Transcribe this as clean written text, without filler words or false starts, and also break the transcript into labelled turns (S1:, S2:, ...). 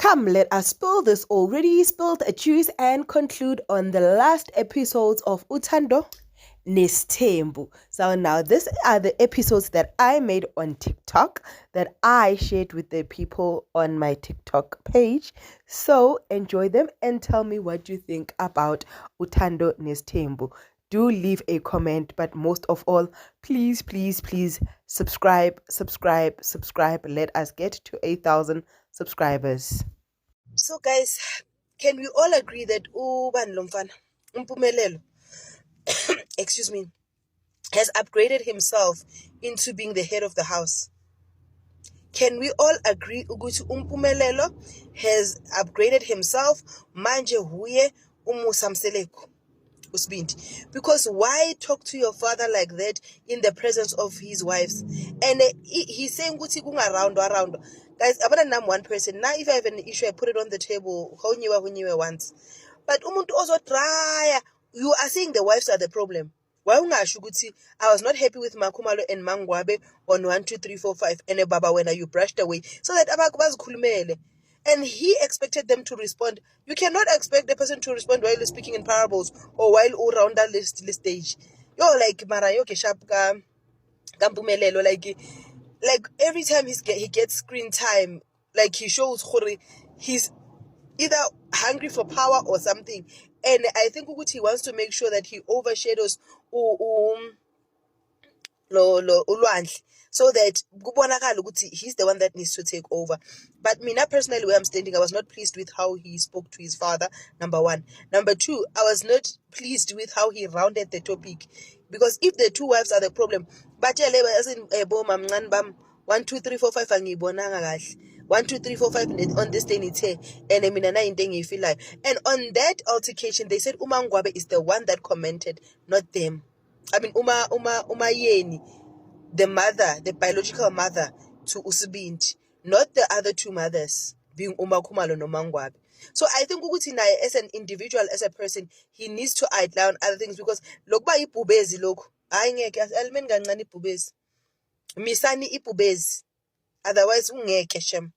S1: Come, let us spill this already spilled juice and conclude on the last episodes of Uthando Nesthembu. So now these are the episodes that I made on TikTok that I shared with the people on my TikTok page. So enjoy them and tell me what you think about Uthando Nesthembu. Do leave a comment, but most of all, please, please, please subscribe. Let us get to 8,000 subscribers. So guys, can we all agree that ubani lo mfana Mpumelelo excuse me, has upgraded himself into being the head of the house? Can we all agree ukuthi Mpumelelo has upgraded himself manje huye umusamseleko usibindi? Because why talk to your father like that in the presence of his wives? And he's saying ukuthi kungaround around. Guys, I'm one person. Now if I have an issue, I put it on the table. Honyiwe once. But umuntu also try. You are saying the wives are the problem. Why ungasho ukuthi I was not happy with Makhumalo and Mangwabe on 1, 2, 3, 4, 5 and Baba when you brushed away so that abazikhulumele. And he expected them to respond. You cannot expect a person to respond while you're speaking in parables or while around that list stage. Yo, like Marayo Keshap Kampumelelo, like every time he gets screen time, like he shows he's either hungry for power or something. And I think he wants to make sure that he overshadows Ulwandle, so that kubonakala ukuthi he's the one that needs to take over. But me personally, where I'm standing, I was not pleased with how he spoke to his father, number one. Number two, I was not pleased with how he rounded the topic. Because if the two wives are the problem, but as in 1, 2, 3, 4, 5 angibonanga kahle. 1, 2, 3, 4, 5 on this day it's here, and you feel like. And on that altercation, they said Umangwabe is the one that commented, not them. I mean, Uma Yeni, the mother, the biological mother to Usibinti, not the other two mothers, being Uma Khumalo no Mangwabe. So I think Uguti naye as an individual, as a person, he needs to outline other things, because lokba ipubezi loku, ayingeke almen gancane ipubezi. Misani ipubezi. Otherwise ungeke shem.